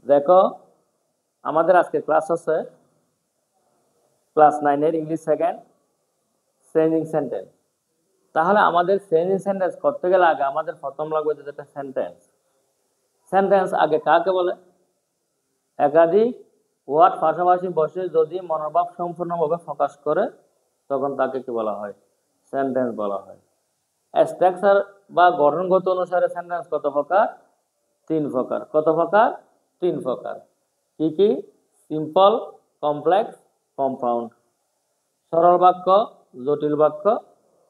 দেখো আমাদের আজকে ক্লাস আছে ক্লাস 9 এর ইংলিশ সেকেন্ড চেঞ্জিং সেন্টেন্স। তাহলে আমাদের চেঞ্জিং সেন্টেন্স করতে গেলে আগে আমাদের প্রথম লাগবে যেটা সেন্টেন্স। সেন্টেন্স আগে কাকে বলে? একাধিক ওয়ার্ড পাশাপাশি বসে যদি মনোভাব সম্পূর্ণভাবে প্রকাশ করে তখন তাকে কি বলা হয়? সেন্টেন্স বলা হয়। স্ট্রাকচার বা গঠনগত অনুসারে সেন্টেন্স কত প্রকার? 3 প্রকার। কত প্রকার? 3 প্রকার। কি কি? Simple, complex, compound. সরল বাক্য, জটিল বাক্য,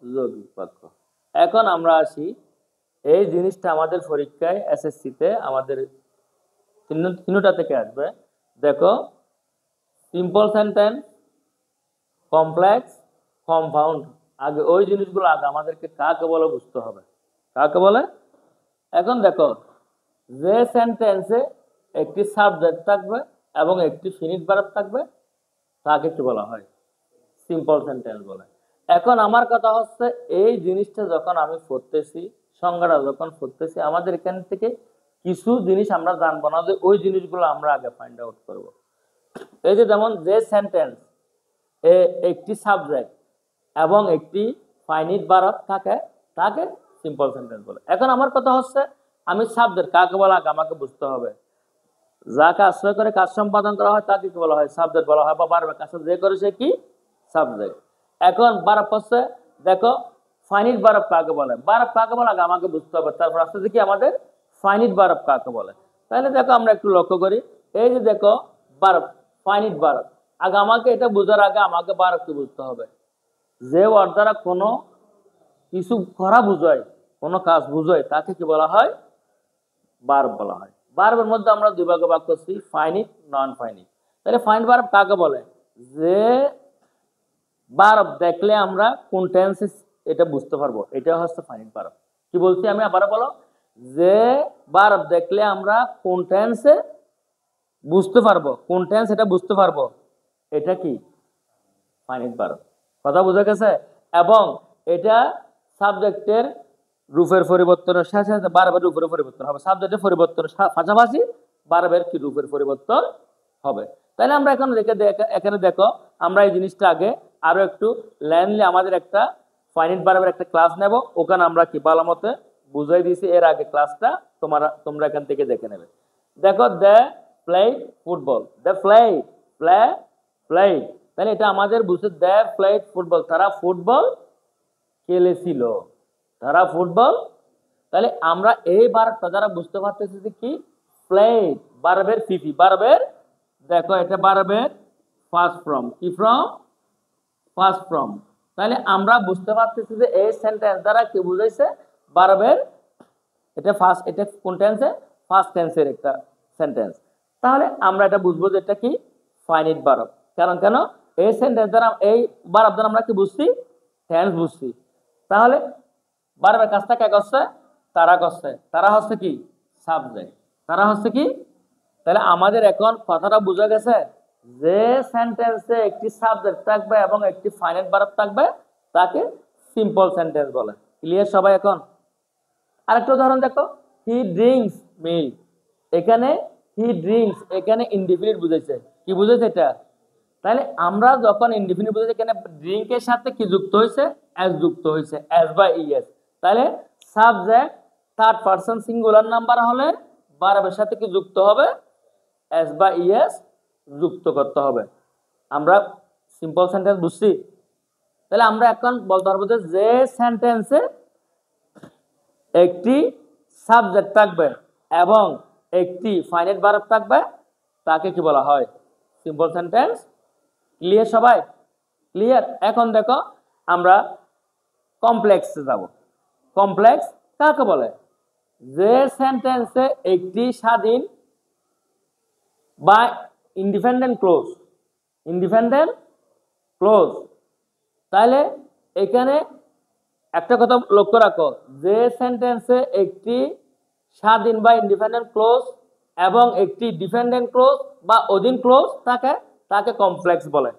যৌগিক বাক্য। এখন আমরা আসি, এই জিনিসটা আমাদের পরীক্ষায় এসএসসিতে আমাদের তিনটা থেকে আসবে। দেখো, সিম্পল সেন্টেন্স, কমপ্লেক্স, কম্পাউন্ড। আগে ওই জিনিসগুলো আগে আমাদেরকে কাকে বলে বুঝতে হবে। কাকে বলে? এখন দেখো, যে সেন্টেন্সে একটি সাবজেক্ট থাকবে এবং একটি ফিনিট ভার্ব থাকবে তাকে কি বলা হয়? সিম্পল সেন্টেন্স বলে। এখন আমার কথা হচ্ছে, এই জিনিসটা যখন আমি পড়তেছি, সংজ্ঞাটা যখন পড়তেছি, আমাদের এখান থেকে কিছু জিনিস আমরা জানবো না, যে ওই জিনিসগুলো আমরা আগে ফাইন্ড আউট করব। এই যে যেমন যে সেন্টেন্স একটি সাবজেক্ট এবং একটি ফাইনিট ভার্ব থাকে তাকে সিম্পল সেন্টেন্স বলে। এখন আমার কথা হচ্ছে, আমি সাবজেক্ট কাকে বলা আগে আমাকে বুঝতে হবে। যাকে আশ্রয় করে কাজ সম্পাদন করা হয় তাকে কি বলা হয়? সাবজেক্ট বলা হয়, বা ভার্বের কাজ যে করে সে কি? সাবজেক্ট। এখন ভার্ব হচ্ছে, দেখো ফাইনিট ভার্ব কাকে বলে? ভার্ব কাকে বলে আগে আমাকে বুঝতে হবে, তারপর আস্তে দেখি আমাদের ফাইনিট ভার্ব কাকে বলে। তাহলে দেখো আমরা একটু লক্ষ্য করি, এই যে দেখো ভার্ব, ফাইনিট ভার্ব। আগে আমাকে এটা বোঝার আগে আমাকে ভার্বকে বুঝতে হবে। যে ওয়ার্ড দ্বারা কোনো কিছু করা বুঝায়, কোনো কাজ বুঝায় তাকে কি বলা হয়? ভার্ব বলা হয়। ভার্বের মধ্যে আমরা দুই ভাগে ভাগ করছি, ফাইনিট, নন ফাইনিট। তাহলে ফাইনিট ভার্ব কাকে বলে? যে ভার্ব দেখলে আমরা কোন টেন্সে এটা বুঝতে পারবো, এটা হচ্ছে ফাইনিট ভার্ব। কি বলছি আমি? আবার বলো, যে ভার্ব দেখলে আমরা কোন টেন্সে বুঝতে পারবো, কোন টেন্স এটা বুঝতে পারবো, এটা কি? Finite verb. কথা বুঝা গেছে? এবং এটা সাবজেক্টের রূপের পরিবর্তনের সাথে সাথে ভার্বের রূপের পরিবর্তন হবে। সাবজেক্টের পরিবর্তনের পাশাপাশি ভার্বের কি রূপের পরিবর্তন হবে। তাহলে আমরা এখন এখানে দেখো, আমরা এই জিনিসটা আগে আরো একটু ল্যান্ডলি আমাদের একটা ফাইনিট ভার্বের একটা ক্লাস নেব, ওখানে আমরা কি ভালো মতে বুঝাই দিয়েছি। এর আগে ক্লাসটা তোমরা এখান থেকে দেখে নেবে। দেখো, they played football, they play. তাহলে এটা আমাদের বুঝতে, দে প্লেড ফুটবল, তারা ফুটবল খেলেছিল, তারা ফুটবল। তাহলে আমরা এই ভার্বটা দ্বারা বুঝতে পারতেছি যে কি? প্লেড, ভার্বের ফিফি, ভার্বের দেখো এটা ভার্বের ফার্স্ট ফর্ম। কি ফর্ম? First form. তাহলে আমরা বুঝতে পারতেছি যে এই সেন্টেন্স দ্বারা কি বুঝাইছে? ভার্বের এটা ফার্স্ট, এটা কোন টেন্সে? ফার্স্ট টেন্সের একটা সেন্টেন্স। তাহলে আমরা এটা বুঝবো যে এটা কি? Finite verb. কারণ কেন? এই সেন্টেন্স দ্বারা, এই ভার্ব দ্বারা আমরা কি বুঝছি? টেন্স বুঝছি। তাহলে ভার্বের কাজটা কে করছে? তারা করছে। তারা হচ্ছে কি? সাবজেক্ট। তারা হচ্ছে কি? তাহলে আমাদের এখন কথাটা বোঝা গেছে, যে সেন্টেন্সে একটি সাবজেক্ট থাকবে এবং একটি ফাইনাইট ভার্ব থাকবে তাকে সিম্পল সেন্টেন্স বলে। ক্লিয়ার সবাই? এখন আরেকটা উদাহরণ দেখো, হি ড্রিঙ্কস মিল্ক। এখানে হি ড্রিঙ্কস, এখানে ইনডিফিনিট বুঝাইছে। কি বুঝাইছে এটা? তাহলে আমরা যখন ইনডিফিনিট বুঝাইছে, এখানে ড্রিঙ্কের সাথে কি যুক্ত হয়েছে? এস যুক্ত হয়েছে, এস বা ইএস। তাহলে subject third person singular number হলে ভার্বের সাথে কি যুক্ত হবে? এস বা ইএস যুক্ত করতে হবে। আমরা সিম্পল সেন্টেন্স বুঝছি। তাহলে আমরা এখন বলতে পারবো যে সেন্টেন্সে একটি সাবজেক্ট থাকবে এবং একটি ফাইনাইট ভার্ব থাকবে তাকে কি বলা হয়? Simple sentence. ক্লিয়ার সবাই? ক্লিয়ার? এখন দেখো আমরা কমপ্লেক্সে যাব। কমপ্লেক্স কাকে বলে? যে সেন্টেন্সে একটি স্বাধীন বা ইন্ডিপেন্ডেন্ট ক্লোজ, ইন্ডিপেন্ডেন্ট ক্লোজ। তাহলে এখানে একটা কথা লক্ষ্য রাখো, যে সেন্টেন্সে একটি স্বাধীন বা ইন্ডিপেন্ডেন্ট ক্লোজ এবং একটি ডিপেন্ডেন্ট ক্লোজ বা অধীন ক্লোজ থাকে তাকে কমপ্লেক্স বলে।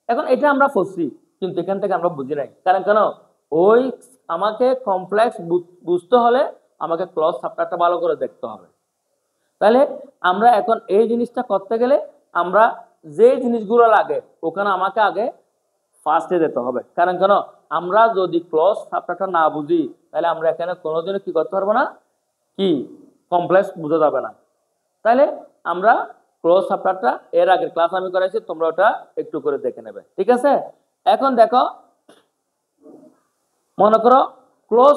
এখন এটা আমরা পড়ছি, কিন্তু এখান থেকে আমরা বুঝি নাই। কারণ কেন? ওই আমাকে কমপ্লেক্স বুঝতে হলে আমাকে ক্লজ চ্যাপ্টারটা ভালো করে দেখতে হবে। তাহলে আমরা এখন এই জিনিসটা করতে গেলে আমরা যে জিনিসগুলো লাগে ওখানে আমাকে আগে ফার্স্টে যেতে হবে। কারণ কেন, আমরা যদি ক্লোজ সাবট্রাক্টটা না বুঝি তাহলে আমরা এখানে কোনোদিনও কি করতে পারবো না, কি কমপ্লেক্স বোঝা যাবে না। তাহলে আমরা ক্লোজ সাবট্রাক্টটা এর আগের ক্লাস আমি করাইছি, তোমরা ওটা একটু করে দেখে নেবে, ঠিক আছে। এখন দেখো, মনে করো ক্লোজ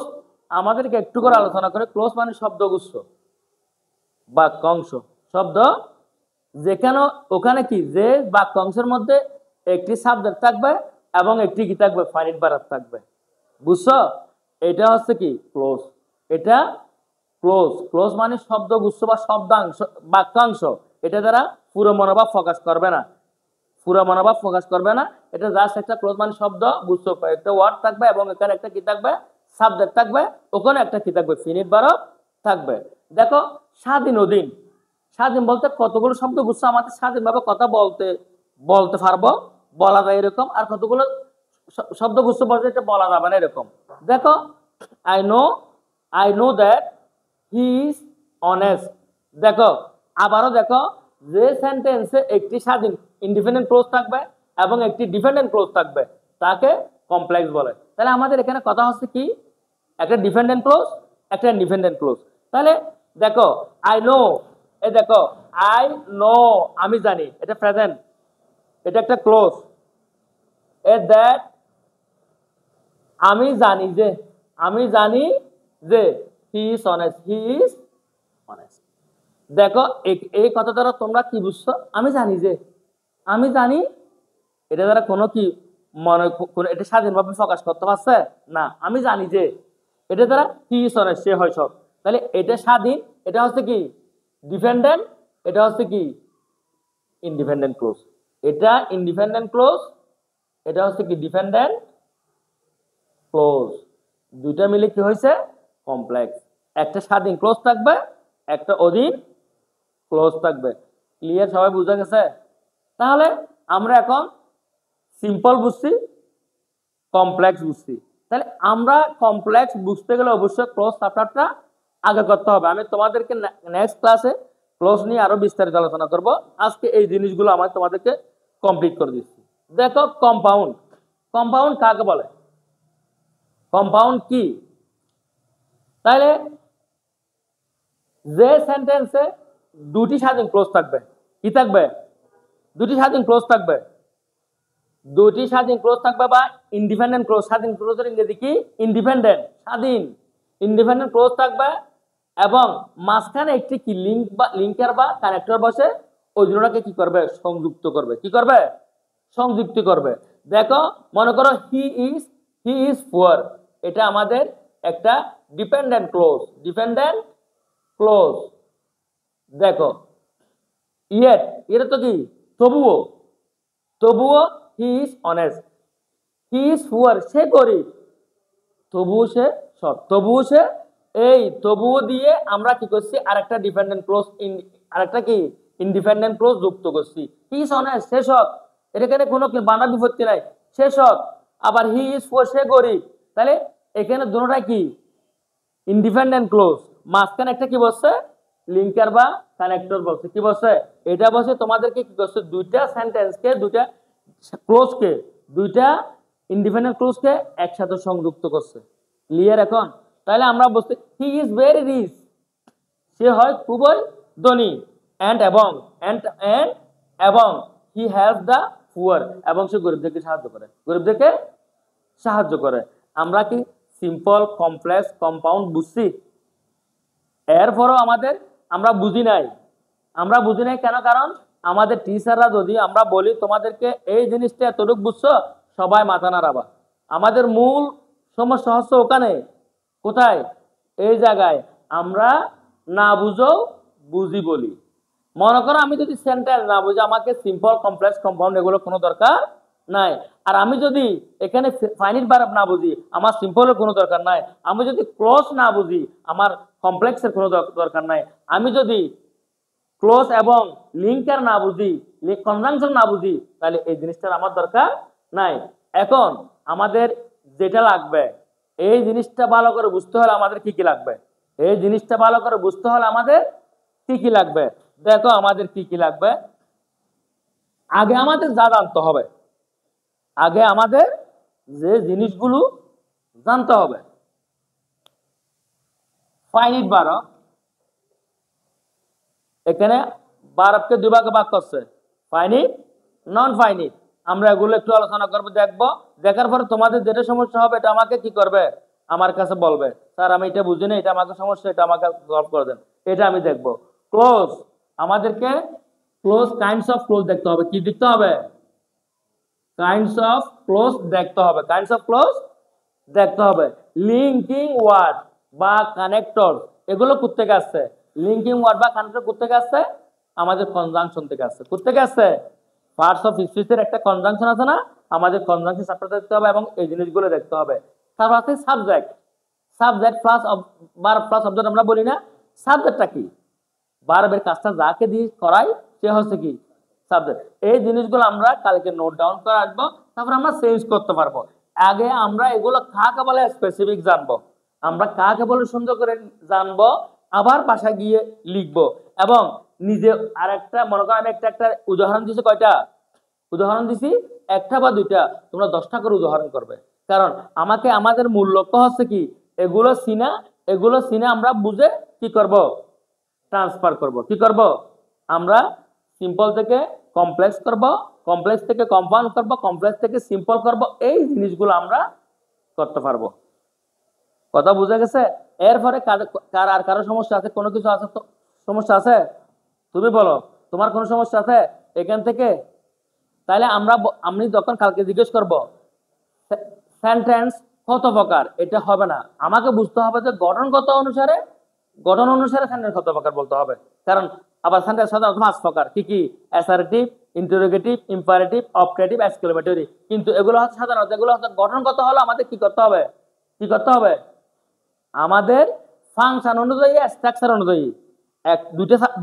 আমাদেরকে একটু করে আলোচনা করে। ক্লোজ মানে শব্দগুচ্ছ, বাক্যাংশ, শব্দ যেখানে ওখানে কি যে বাক্যাংশের মধ্যে একটি সাবজেক্ট থাকবে এবং একটি কি থাকবে, ফাইনাইট ভার্ব থাকবে, বুঝছো? এটা হচ্ছে কি ক্লোজ। এটা ক্লোজ। ক্লোজ মানে শব্দগুচ্ছ বা শব্দাংশ, বাক্যাংশ। এটা দ্বারা পুরো মনোভাব প্রকাশ করবে না, পুরো মনোভাব প্রকাশ করবে না। এটা জাস্ট একটা ক্লোজ মানে শব্দ গুচ্ছ, একটা ওয়ার্ড থাকবে এবং এখানে একটা কি থাকবে, সাবজেক্ট থাকবে, ওখানে একটা কি থাকবে, ফাইনাইট ভার্ব থাকবে। দেখো স্বাধীন অধীন, স্বাধীন বলতে কতগুলো শব্দ গুচ্ছ আমাদের স্বাধীনভাবে কথা বলতে পারবো, বলা যায় এরকম। আর কতগুলো শব্দ গুচ্ছ বলতে এটা বলা যাবে না এরকম। দেখো I know that he is honest. দেখো আবারও দেখো, যে সেন্টেন্সে একটি স্বাধীন ইন্ডিপেন্ডেন্ট ক্লোজ থাকবে এবং একটি ডিপেন্ডেন্ট ক্লোজ থাকবে তাকে কমপ্লেক্স বলে। তাহলে আমাদের এখানে কথা হচ্ছে কি, একটা ডিপেন্ডেন্ট ক্লোজ, একটা ইন্ডিপেন্ডেন্ট ক্লোজ। তাহলে দেখো আই নো, এই দেখো আই নো আমি জানি, এটা প্রেজেন্ট, এটা একটা ক্লোজ। এ দ্যাট আমি জানি যে, আমি জানি যে হি is honest, he is honest. দেখো এই কথা দ্বারা তোমরা কি বুঝছো, আমি জানি যে, আমি জানি, এটা দ্বারা কোনো কি মনে এটা স্বাধীনভাবে প্রকাশ করতে পারছে না। আমি জানি যে, এটা দ্বারা হি ইজ অনেস্ট, সে হয় সৎ। তাহলে এটা স্বাধীন, এটা হচ্ছে কি ডিপেন্ডেন্ট, এটা হচ্ছে কি ইন্ডিপেন্ডেন্ট ক্লোজ। এটা ইন্ডিপেন্ডেন্ট ক্লোজ, এটা হচ্ছে কি ডিপেন্ডেন্ট ক্লোজ। দুইটা মিলে কি হয়েছে, কমপ্লেক্স। একটা স্বাধীন ক্লোজ থাকবে, একটা অধীন ক্লোজ থাকবে। ক্লিয়ার? সবাই বুঝা গেছে? তাহলে আমরা এখন সিম্পল বুঝছি, কমপ্লেক্স বুঝছি। তাহলে আমরা কমপ্লেক্স বুঝতে গেলে অবশ্যই ক্লোজ সাবট্রাক্টটা আগে করতে হবে। আমি তোমাদেরকে নেক্সট ক্লাসে ক্লোজ নিয়ে আরো বিস্তারিত আলোচনা করব। আজকে এই জিনিসগুলো আমি তোমাদেরকে কমপ্লিট করে দিচ্ছি। দেখো কম্পাউন্ড, কম্পাউন্ড কাকে বলে, কম্পাউন্ড কি? তাহলে যে সেন্টেন্সে দুটি স্বাধীন ক্লোজ থাকবে, কি থাকবে, দুটি স্বাধীন ক্লোজ থাকবে, দুটি স্বাধীন ক্লোজ থাকবে বা ইন্ডিপেন্ডেন্ট ক্লোজ। স্বাধীন ক্লোজের ইংরেজি কি, ইন্ডিপেন্ডেন্ট, স্বাধীন। ইন্ডিপেন্ডেন্ট ক্লোজ থাকবে এবং মাঝখানে একটি কি লিঙ্কার বা কানেক্টর বসে ওই দুটোটাকে কি করবে, সংযুক্ত করবে। কি করবে, সংযুক্ত করবে। দেখো মনে করো হি ইজ পুয়ার, এটা আমাদের একটা ডিপেন্ডেন্ট ক্লোজ, ডিপেন্ডেন্ট ক্লোজ। দেখো ইয়েট, এটা তো কি তবুও, তবুও he is honest, he is poor, সে গরিব, তবুও সে সৎ, তবুও সে, এই তবুও দিয়ে আমরা কি করছি, আরেকটা ডিপেন্ডেন্ট ক্লোজ, আরেকটা কি ইন্ডিপেন্ডেন্ট ক্লোজ যুক্ত করছি। হি ইজ অনেস্ট, সে সৎ, এখানে কোনো বাধা বিপত্তি নাই, সে সৎ। আবার হি ইজ পুয়ার, সে গরিব। তাহলে এখানে দুটোটাই কি ইন্ডিপেন্ডেন্ট ক্লোজ, মাঝখানে একটা কি বলছে, লিঙ্কার বা কানেক্টর বলছে। কি বলছে, এটা বলছে তোমাদেরকে কি করছে, দুইটা সেন্টেন্সকে, দুইটা ক্লোজকে, দুইটা ইন্ডিপেন্ডেন্ট ক্লোজকে একসাথে সংযুক্ত করছে। ক্লিয়ার এখন? তাহলে আমরা বলছি হি ইজ ভেরি রিচ, সে হয় খুবই ধনী, এন্ড এবং হি হেল্প দ্য পুয়ার, এবং সে গরিবদেরকে সাহায্য করে, গরিবদেরকে সাহায্য করে। আমরা কি সিম্পল, কমপ্লেক্স, কম্পাউন্ড বুঝছি? এরপরও আমরা বুঝি নাই, আমরা বুঝি নাই কেন? কারণ আমাদের টিচাররা যদি আমরা বলি তোমাদেরকে এই জিনিসটা এতটুকু বুঝছো, সবাই মাথা নাড়াবা। আমাদের মূল সমস্যা হচ্ছে ওখানে, কোথায়, এই জায়গায় আমরা না বুঝো বুঝি বলি। মনে করো আমি যদি সেন্টেন্স না বুঝি, আমাকে সিম্পল, কমপ্লেক্স, কম্পাউন্ড এগুলো কোনো দরকার নাই। আর আমি যদি এখানে ফাইনাইট ভার্ব না বুঝি, আমার সিম্পলের কোনো দরকার নাই। আমি যদি ক্লোজ না বুঝি, আমার কমপ্লেক্সের কোনো দরকার নাই। আমি যদি ক্লোজ এবং লিঙ্কার না বুঝি, কনজাংশন না বুঝি, তাহলে এই জিনিসটার আমার দরকার নাই। এখন আমাদের যেটা লাগবে, এই জিনিসটা ভালো করে বুঝতে হলে আমাদের কি কি লাগবে, এই জিনিসটা ভালো করে বুঝতে হলে আমাদের কি কি লাগবে। দেখো আমাদের কি কি লাগবে। আগে আমাদের যা জানতে হবে, আগে আমাদের যে জিনিসগুলো জানতে হবে, ফাইনিট বারব, এখানে বারবকে দুই ভাগে ভাগ করছে, ফাইনিট, নন ফাইনিট। আমরা এগুলো একটু আলোচনা করবো, দেখবো। দেখার পরে তোমাদের যেটা সমস্যা হবে এটা আমাকে কি করবে, আমার কাছে বলবে, স্যার আমি এটা বুঝি না, এটা আমাকে সমস্যা, এটা আমাকে সলভ করে দেন। এটা আমি দেখবো। ক্লোজ, আমাদেরকে ক্লোজ, কাইন্ডস অফ ক্লোজ দেখতে হবে। কি দেখতে হবে? কাইন্ডস অফ ক্লোজ দেখতে হবে, কাইন্ডস অফ ক্লোজ দেখতে হবে। লিঙ্কিং ওয়ার্ড বা কানেক্টর, এগুলো কোত্থেকে আসছে? লিঙ্কিং ওয়ার্ড বা কানেক্টর কোত্থেকে আসছে? আমাদের কনজাংশন থেকে আসছে। কোত্থেকে আসছে? পার্টস অফ স্পিচের একটা কনজাংশন আছে না, আমাদের কনজাংশন চ্যাপ্টার দেখতে হবে এবং এই জিনিসগুলো দেখতে হবে। তারপর আছে subject. Subject plus verb plus object আমরা বলি না, সাবজেক্টটা কি? ভার্বের কাজটা যাকে দিয়ে করাই সে হচ্ছে কি সাবজেক্ট। এই জিনিসগুলো আমরা কালকে নোট ডাউন করে আসবো, তারপর আমরা চেঞ্জ করতে পারবো। আগে আমরা এগুলো কাকে বলে স্পেসিফিক জানবো, আমরা কাকে বলে সুন্দর করে জানবো, আবার বাসায় গিয়ে লিখবো এবং নিজে আরেকটা, মনে করো আমি একটা উদাহরণ দিছি, কয়টা উদাহরণ দিছি? একটা বা দুইটা, তোমরা 10টা করে উদাহরণ করবে। কারণ আমাদের মূল লক্ষ্য হচ্ছে কি, এগুলো সিনে আমরা বুঝে কি করব, ট্রান্সফার করব। কি করব? আমরা সিম্পল থেকে কমপ্লেক্স করব, কমপ্লেক্স থেকে কম্পাউন্ড করব, কমপ্লেক্স থেকে সিম্পল করব। এই জিনিসগুলো আমরা করতে পারবো। কথা বুঝে গেছে? এরপরে আর কারো সমস্যা আছে? কোনো কিছু আছে? তো সমস্যা আছে? তুমি বলো, তোমার কোনো সমস্যা আছে এখান থেকে? তাহলে আমি যখন কালকে জিজ্ঞেস করব সেন্টেন্স কত প্রকার, এটা হবে না, আমাকে বুঝতে হবে যে গঠন অনুসারে সেন্টেন্স কত প্রকার বলতে হবে। কারণ আবার সেন্টেন্স সাধারণত 5 প্রকার। কি কি? Assertive, interrogative, imperative, objective, exclamatory. কিন্তু এগুলো হচ্ছে সাধারণত, এগুলো হচ্ছে গঠনগত হলো। আমাদের কি করতে হবে? কি করতে হবে? আমাদের ফাংশন অনুযায়ী, স্ট্রাকচার অনুযায়ী,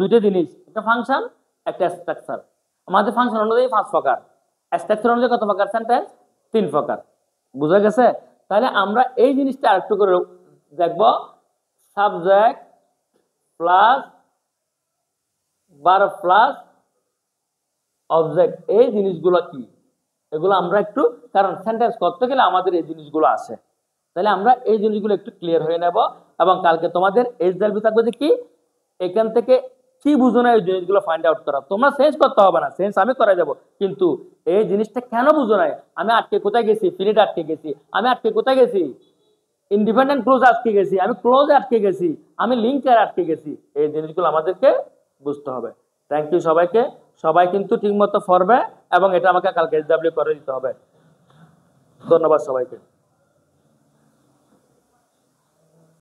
দুইটা জিনিস, একটা ফাংশন, একটা স্ট্রাকচার। আমাদের ফাংশন অনুযায়ী 5 প্রকার, স্ট্রাকচার অনুযায়ী কত প্রকার সেন্টেন্স? 3 প্রকার। বুঝা গেছে? তাহলে আমরা এই জিনিসটা আরেকটু করে দেখব। Subject plus verb plus object, এই জিনিসগুলো কি, এগুলো আমরা একটু, কারণ সেন্টেন্স করতে গেলে আমাদের এই জিনিসগুলো আসে। তাহলে আমরা এই জিনিসগুলো একটু ক্লিয়ার হয়ে নেব এবং কালকে তোমাদের এইচডাব্লিউ থাকবে যে কি, এখান থেকে কি বুঝো না এই জিনিসগুলো ফাইন্ড আউট করা। তোমরা চেঞ্জ করতে হবে না, চেঞ্জ আমি করে যাব, কিন্তু এই জিনিসটা কেন বুঝো নাই, আমি আটকে কোথায় গেছি, ফিনিট আটকে গেছি, আমি আটকে কোথায় গেছি, ইন্ডিপেন্ডেন্ট ক্লোজ আটকে গেছি, আমি ক্লোজে আটকে গেছি, আমি লিঙ্কে আটকে গেছি, এই জিনিসগুলো আমাদেরকে বুঝতে হবে। থ্যাংক ইউ সবাইকে। সবাই কিন্তু ঠিক মতো পড়বে এবং এটা আমাকে কালকে এইচডাব্লিউ করে দিতে হবে। ধন্যবাদ সবাইকে।